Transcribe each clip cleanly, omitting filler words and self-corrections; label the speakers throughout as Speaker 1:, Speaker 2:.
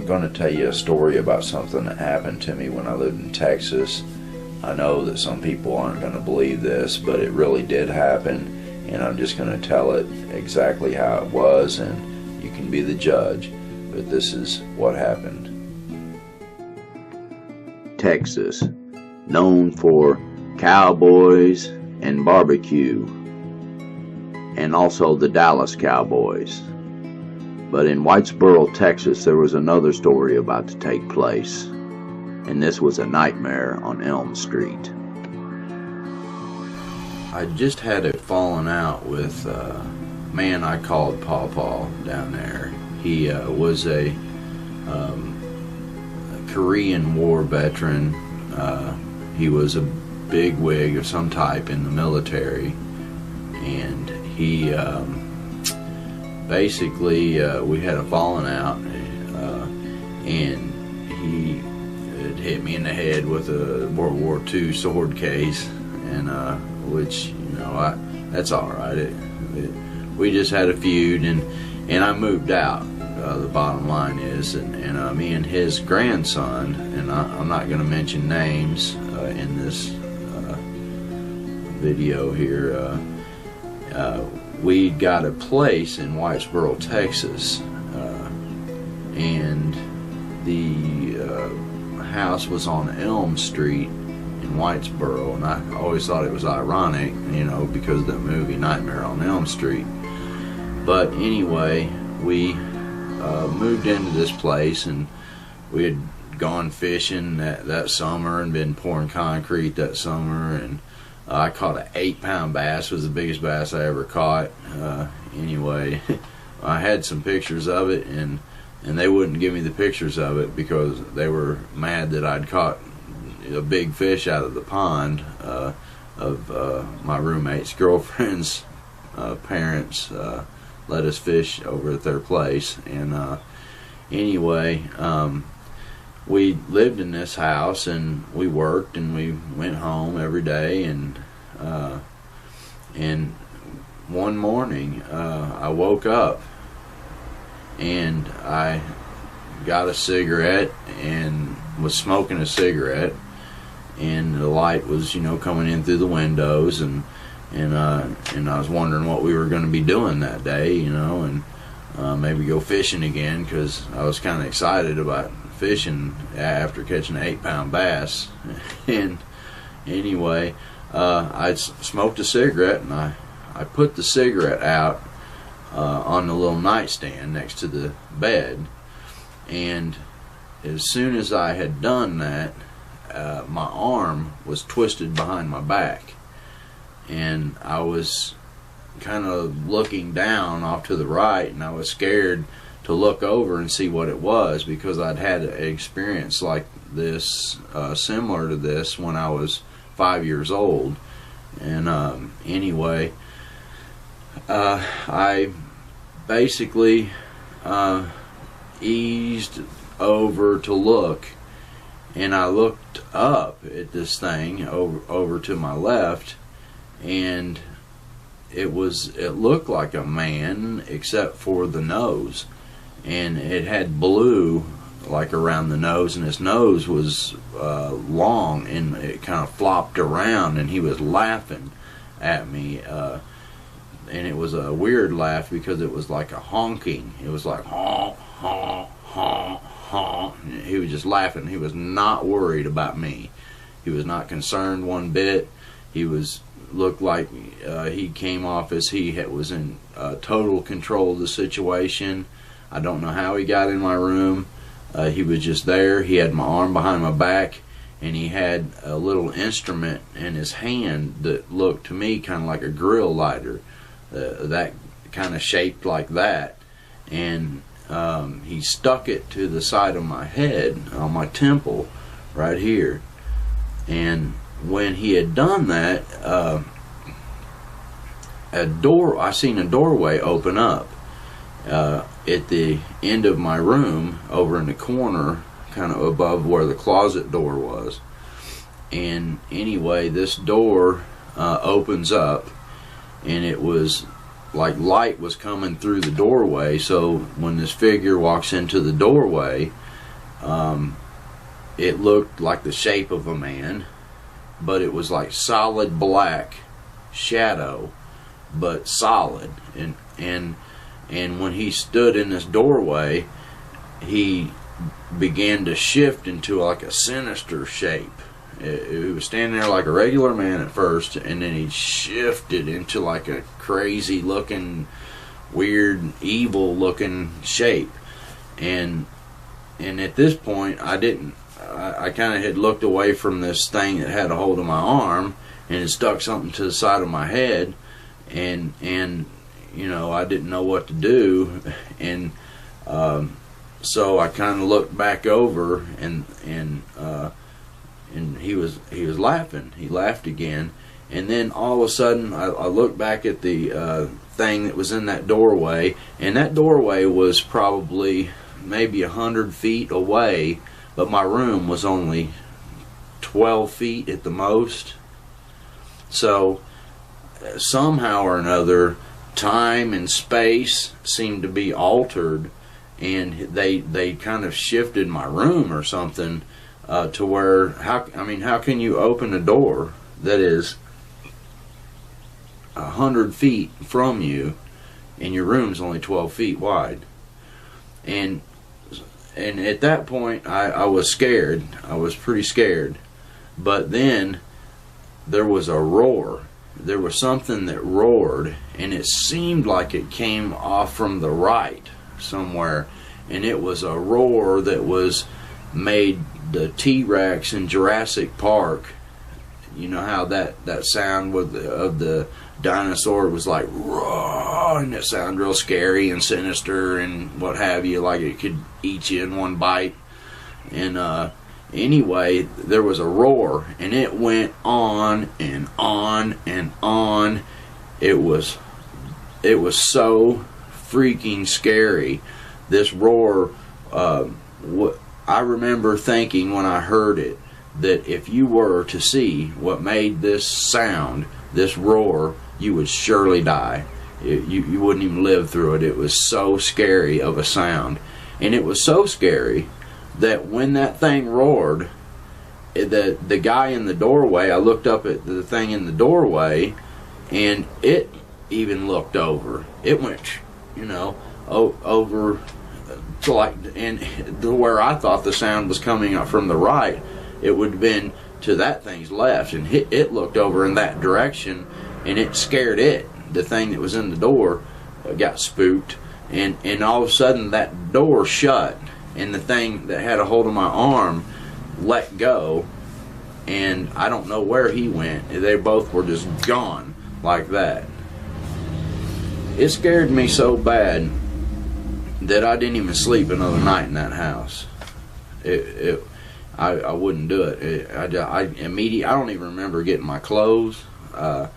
Speaker 1: I'm going to tell you a story about something that happened to me when I lived in Texas. I know that some people aren't going to believe this, but it really did happen, and I'm just going to tell it exactly how it was, and you can be the judge, but this is what happened. Texas, known for cowboys and barbecue, and also the Dallas Cowboys. But in Whitesboro, Texas, there was another story about to take place, and this was a nightmare on Elm Street. I just had a falling out with a man I called Pawpaw down there. He was a Korean War veteran. He was a bigwig of some type in the military, and he basically we had a falling out, and he had hit me in the head with a World War II sword case, and which, you know, that's all right. We just had a feud, and I moved out. The bottom line is, and me and his grandson, and I'm not going to mention names in this video here. We got a place in Whitesboro, Texas, and the house was on Elm Street in Whitesboro, and I always thought it was ironic, you know, because of the movie Nightmare on Elm Street. But anyway, we moved into this place, and we had gone fishing that summer and been pouring concrete that summer, and I caught an 8-pound bass. It was the biggest bass I ever caught. Anyway, I had some pictures of it, and they wouldn't give me the pictures of it because they were mad that I'd caught a big fish out of the pond of my roommate's girlfriend's parents. Let us fish over at their place, and anyway, we lived in this house, and we worked, and we went home every day, and one morning I woke up, and I got a cigarette and was smoking a cigarette, and the light was, you know, coming in through the windows, and I was wondering what we were going to be doing that day, you know, and maybe go fishing again, because I was kind of excited about fishing after catching an 8-pound bass. And anyway, I smoked a cigarette, and I put the cigarette out on the little nightstand next to the bed, and as soon as I had done that, my arm was twisted behind my back, and I was kind of looking down off to the right, and I was scared to look over and see what it was, because I'd had an experience like this, similar to this, when I was 5 years old. And anyway, I basically eased over to look, and I looked up at this thing over to my left, and it looked like a man except for the nose, and it had blue like around the nose, and his nose was long, and it kind of flopped around, and he was laughing at me, and it was a weird laugh because it was like a honking. It was like honk, honk, honk, honk. He was just laughing. He was not worried about me. He was not concerned one bit. He looked like he came off as he was in total control of the situation. I don't know how he got in my room. He was just there. He had my arm behind my back, and he had a little instrument in his hand that looked to me kind of like a grill lighter, that kind of shaped like that, and he stuck it to the side of my head, on my temple right here. And when he had done that, I seen a doorway open up at the end of my room, over in the corner, kind of above where the closet door was. And anyway, this door opens up, and it was like light was coming through the doorway. So when this figure walks into the doorway, It looked like the shape of a man, but it was like solid black shadow, but solid. And when he stood in this doorway, he began to shift into like a sinister shape. He was standing there like a regular man at first, and then he shifted into like a crazy looking, weird, evil looking shape. And at this point, I kind of had looked away from this thing that had a hold of my arm, and it stuck something to the side of my head, and you know, I didn't know what to do, and so I kind of looked back over, and he was laughing. He laughed again, and then all of a sudden I looked back at the thing that was in that doorway, and that doorway was probably maybe 100 feet away, but my room was only 12 feet at the most. So somehow or another, time and space seemed to be altered, and they kind of shifted my room or something, to where, how can you open a door that is 100 feet from you and your room's only 12 feet wide? And at that point I was scared. I was pretty scared. But then there was a roar. There was something that roared, and it seemed like it came off from the right somewhere, and it was a roar that was made the T-Rex in Jurassic Park. You know how that sound of the dinosaur was like roar, and it sounded real scary and sinister and what have you, like it could eat you in one bite. And anyway, there was a roar, and it went on and on and on. It was so freaking scary. This roar, I remember thinking when I heard it, that if you were to see what made this sound, this roar, you would surely die. You wouldn't even live through it. It was so scary of a sound. And it was so scary that when that thing roared, the guy in the doorway, I looked up at the thing in the doorway, and it even looked over. It went, over to like, and where I thought the sound was coming up from the right, it would have been to that thing's left, and it looked over in that direction, and it scared it. The thing that was in the door got spooked, and all of a sudden that door shut, and the thing that had a hold of my arm let go, and I don't know where he went. They both were just gone like that. It scared me so bad that I didn't even sleep another night in that house. I wouldn't do it. I don't even remember getting my clothes. I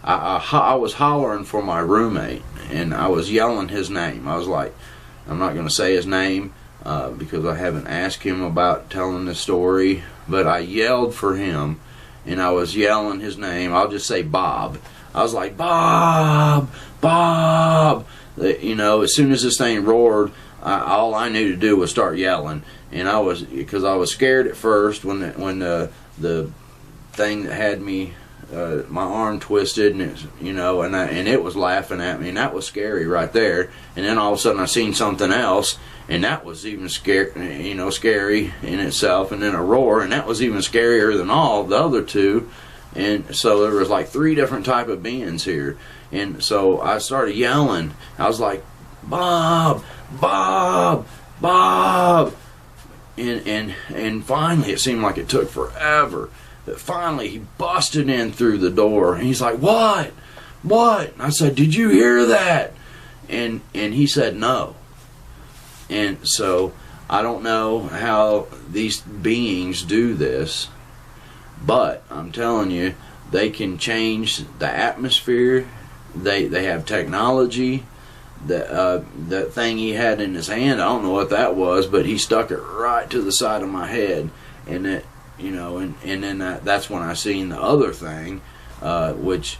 Speaker 1: was hollering for my roommate, and I was yelling his name. I was like, I'm not going to say his name because I haven't asked him about telling this story, but I yelled for him, and I was yelling his name. I'll just say Bob. I was like, Bob, Bob. As soon as this thing roared, all I knew to do was start yelling, and because I was scared at first when the thing that had me, my arm twisted, and it was laughing at me, and that was scary right there. And then all of a sudden I seen something else, and that was even scary in itself. And then a roar, and that was even scarier than all the other two. And so there was like 3 different type of beings here. And so I started yelling. I was like, Bob, Bob, Bob. And finally, it seemed like it took forever. But finally, he busted in through the door. And he's like, what? What? And I said, did you hear that? And he said, no. And so I don't know how these beings do this, but I'm telling you, they can change the atmosphere. They have technology. That thing he had in his hand, I don't know what that was, but he stuck it right to the side of my head, and it, and then that's when I seen the other thing, which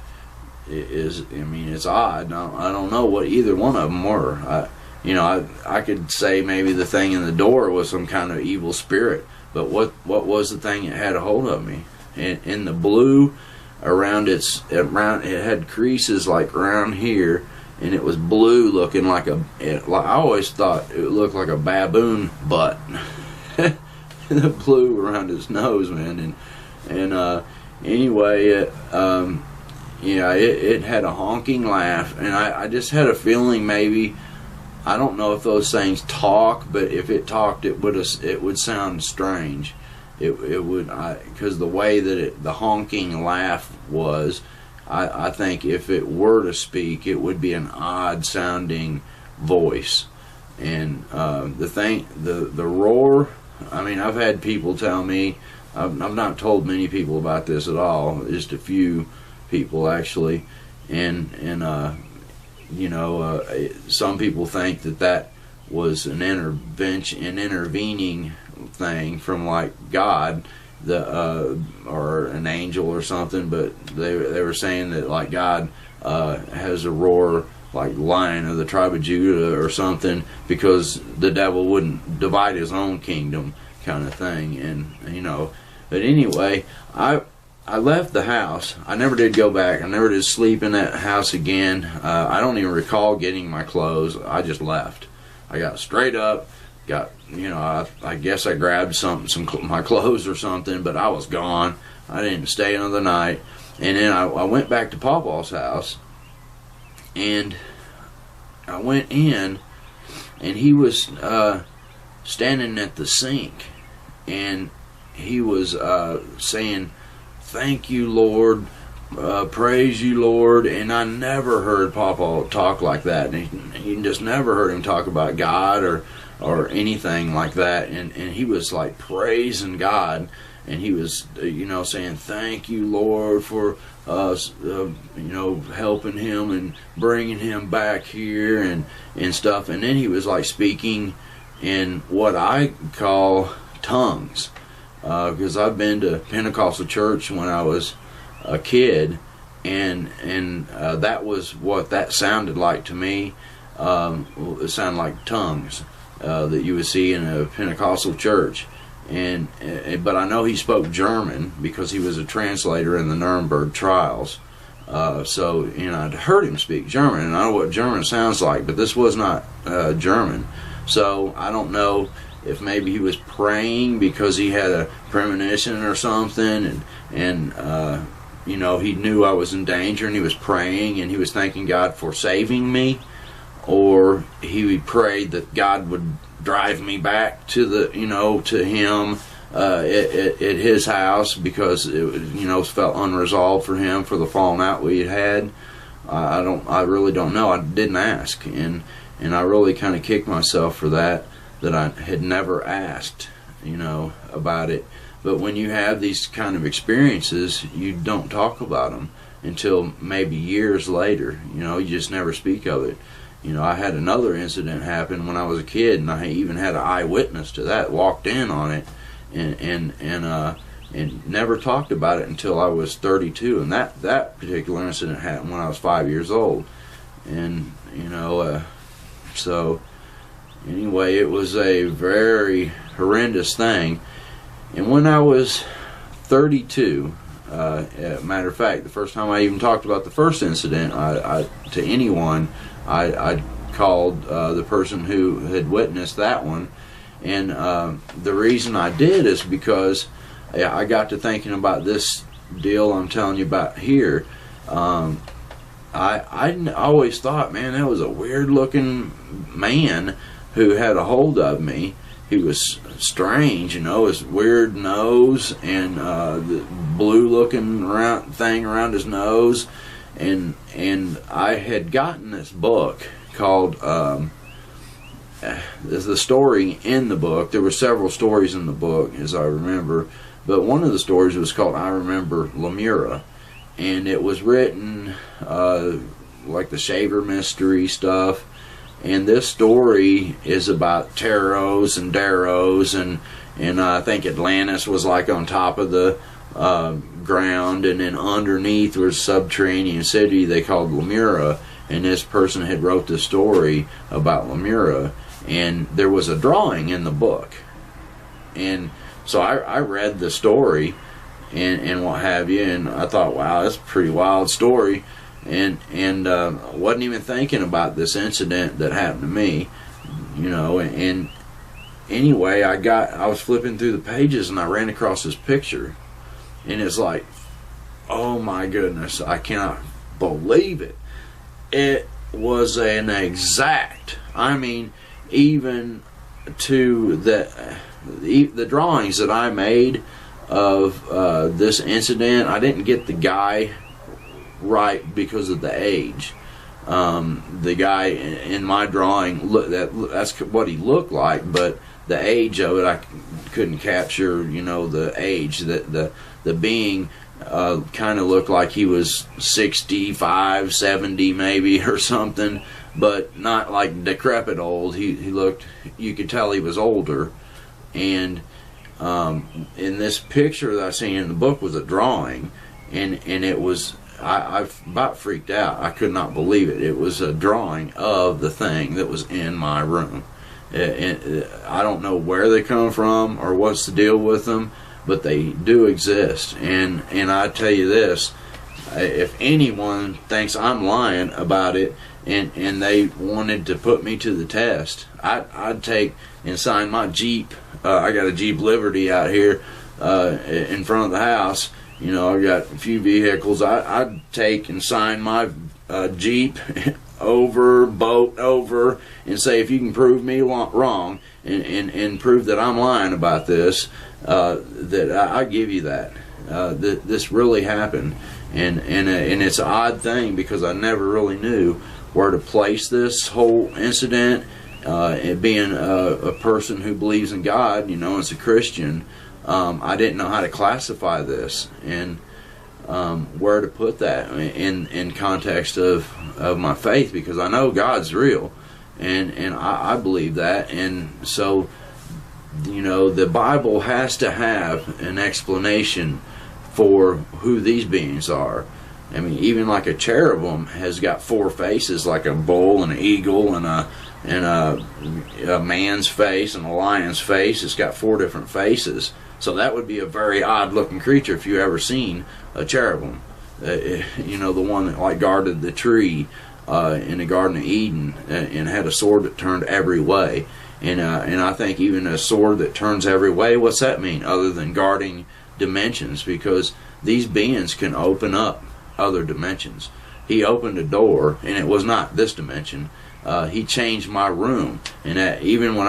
Speaker 1: is, it's odd. I don't know what either one of them were. you know, I could say maybe the thing in the door was some kind of evil spirit, but what was the thing that had a hold of me? In the blue around it had creases like around here, and it was blue, looking like I always thought it looked like a baboon butt. The blue around his nose, man, and anyway, it had a honking laugh, and I just had a feeling maybe, I don't know if those things talk, but if it talked, it would sound strange. It would, because the way that the honking laugh was, I think if it were to speak, it would be an odd sounding voice. And the roar, I mean, I've had people tell me, I've not told many people about this at all, just a few people actually, and some people think that was an intervening thing from like God, or an angel or something, but they were saying that like God has a roar like Lion of the tribe of Judah or something, because the devil wouldn't divide his own kingdom, kind of thing. And but anyway, I left the house. I never did go back. I never did sleep in that house again. I don't even recall getting my clothes. I just left. I got straight up, I guess I grabbed my clothes or something, but I was gone. I didn't stay another night. And then I went back to Pawpaw's house, and I went in, and he was standing at the sink, and he was saying, "Thank you, Lord, praise you, Lord." And I never heard Pawpaw talk like that. And you just never heard him talk about God or anything like that. And he was like praising God, and he was saying, "Thank you, Lord, for helping him and bringing him back here and stuff." And then he was like speaking in what I call tongues, because I've been to Pentecostal church when I was a kid, and that was what that sounded like to me. It sounded like tongues that you would see in a Pentecostal church. But I know he spoke German because he was a translator in the Nuremberg trials. So I'd heard him speak German, and I know what German sounds like, but this was not German. So I don't know if maybe he was praying because he had a premonition or something, and he knew I was in danger, and he was praying, and he was thanking God for saving me, or he prayed that God would drive me back to to him at his house, because it felt unresolved for him for the falling out we had. I really don't know. I didn't ask, and I really kind of kicked myself for that I had never asked about it. But when you have these kind of experiences, you don't talk about them until maybe years later. You just never speak of it. I had another incident happen when I was a kid, and I even had an eyewitness to that, walked in on it, and never talked about it until I was 32. And that particular incident happened when I was 5 years old. And so anyway, it was a very horrendous thing. And when I was 32, matter of fact, the first time I even talked about the first incident to anyone, I called the person who had witnessed that one. And the reason I did is because I got to thinking about this deal I'm telling you about here. I always thought, man, that was a weird looking man who had a hold of me. He was strange, his weird nose, and the blue looking thing around his nose. And I had gotten this book called, there's the story in the book. There were several stories in the book, as I remember, but one of the stories was called I Remember Lemura, and it was written like the Shaver mystery stuff. And this story is about Teros and Deros, and I think Atlantis was like on top of the ground, and then underneath was a subterranean city they called Lemura. and this person had wrote this story about Lemura, and there was a drawing in the book. And so I read the story and what have you, and I thought, wow, that's a pretty wild story, and wasn't even thinking about this incident that happened to me, and anyway, I was flipping through the pages and I ran across this picture, and it's like, oh my goodness, I cannot believe it. It was an exact, even to the drawings that I made of this incident. I didn't get the guy right because of the age. The guy in my drawing, that's what he looked like, but the age of it, I couldn't capture, the age. The being kind of looked like he was 65, 70 maybe, or something, but not like decrepit old. He looked, you could tell he was older. And in this picture that I seen in the book was a drawing, and it was, I about freaked out. I could not believe it. It was a drawing of the thing that was in my room. I don't know where they come from or what's the deal with them, but they do exist. And I tell you this, if anyone thinks I'm lying about it and they wanted to put me to the test, I'd take and sign my Jeep. I got a Jeep Liberty out here in front of the house. I've got a few vehicles. I'd take and sign my Jeep boat over, and say, if you can prove me wrong and prove that I'm lying about this, that I give you that. This really happened, and it's an odd thing because I never really knew where to place this whole incident. Being a person who believes in God, as a Christian, I didn't know how to classify this and where to put that in context of my faith, because I know God's real, and I believe that. And so, the Bible has to have an explanation for who these beings are. Even like a cherubim has got 4 faces, like a bull and an eagle and a man's face and a lion's face. It's got 4 different faces. So that would be a very odd looking creature if you ever seen a cherubim. The one that like guarded the tree in the Garden of Eden and had a sword that turned every way. And I think even a sword that turns every way, what's that mean other than guarding dimensions? Because these beings can open up other dimensions. He opened a door, and it was not this dimension. He changed my room, and that even when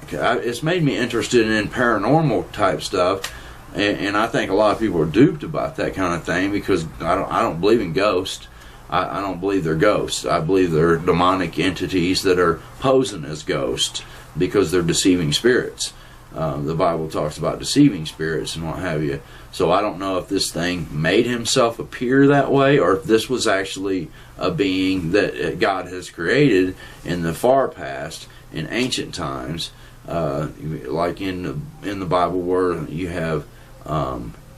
Speaker 1: it's made me interested in paranormal type stuff, and I think a lot of people are duped about that kind of thing because I don't believe in ghosts. I don't believe they're ghosts. I believe they're demonic entities that are posing as ghosts because they're deceiving spirits. The Bible talks about deceiving spirits and what have you. So I don't know if this thing made himself appear that way, or if this was actually a being that God has created in the far past, in ancient times, like in the Bible where you have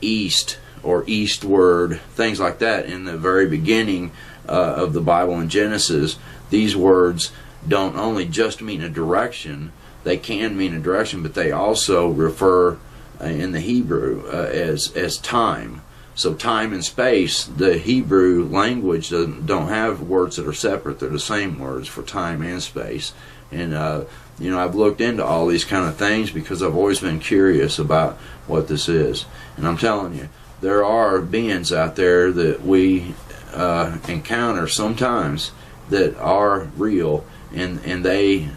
Speaker 1: east or eastward, things like that. In the very beginning of the Bible in Genesis, these words don't only just mean a direction. They can mean a direction, but they also refer in the Hebrew as time. So time and space, the Hebrew language don't have words that are separate. They're the same words for time and space. And I've looked into all these kind of things because I've always been curious about what this is. And I'm telling you, there are beings out there that we encounter sometimes that are real. And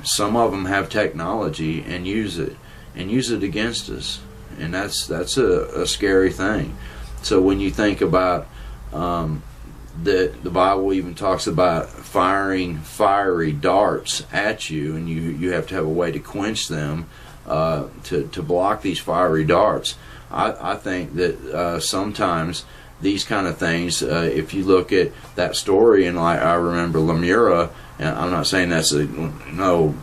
Speaker 1: some of them have technology and use it against us, and that's a scary thing. So when you think about the Bible even talks about firing fiery darts at you, and you have to have a way to quench them to block these fiery darts. I think that sometimes these kind of things, if you look at that story, and I remember Lemura. I'm not saying that's no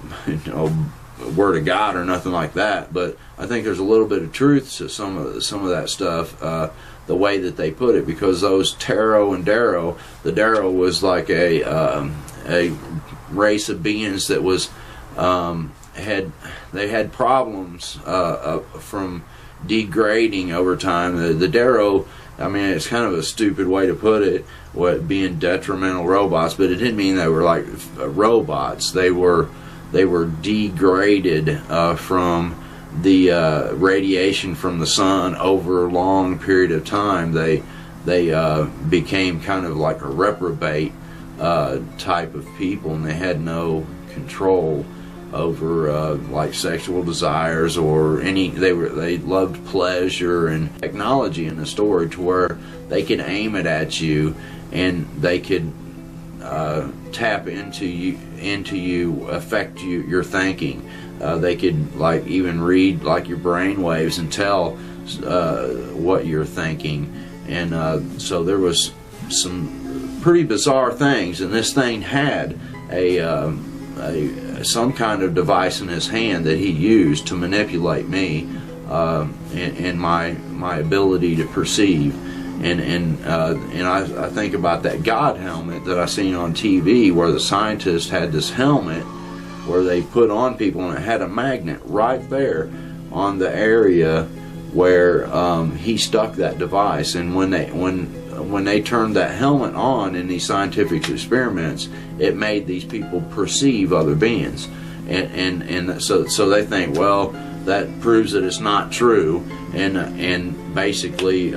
Speaker 1: word of God or nothing like that, but I think there's a little bit of truth to some of that stuff, the way that they put it, because those Taro and Dero, the Dero was like a race of beings that was had problems from degrading over time. The Dero, I mean, it's kind of a stupid way to put it, being detrimental robots, but it didn't mean they were like robots. They were degraded from the radiation from the sun over a long period of time. They became kind of like a reprobate type of people, and they had no control over like sexual desires or any. They loved pleasure and technology in the story, to where they could aim it at you and they could tap into you, affect your thinking. They could like even read like your brain waves and tell what you're thinking. And so there was some pretty bizarre things, and this thing had some kind of device in his hand that he used to manipulate me and my ability to perceive. And I think about that God helmet that I seen on TV, where the scientists had this helmet where they put on people, and it had a magnet right there on the area where he stuck that device. And when they turned that helmet on in these scientific experiments, it made these people perceive other beings, and so they think, well, that proves that it's not true, and basically,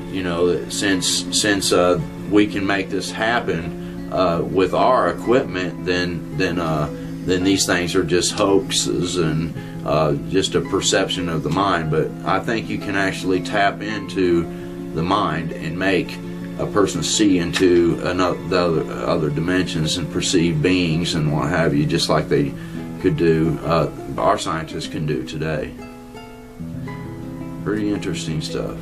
Speaker 1: you know, since we can make this happen with our equipment, then these things are just hoaxes and just a perception of the mind. But I think you can actually tap into the mind and make a person see into the other dimensions and perceive beings and what have you, just like they could do, our scientists can do today. Pretty interesting stuff.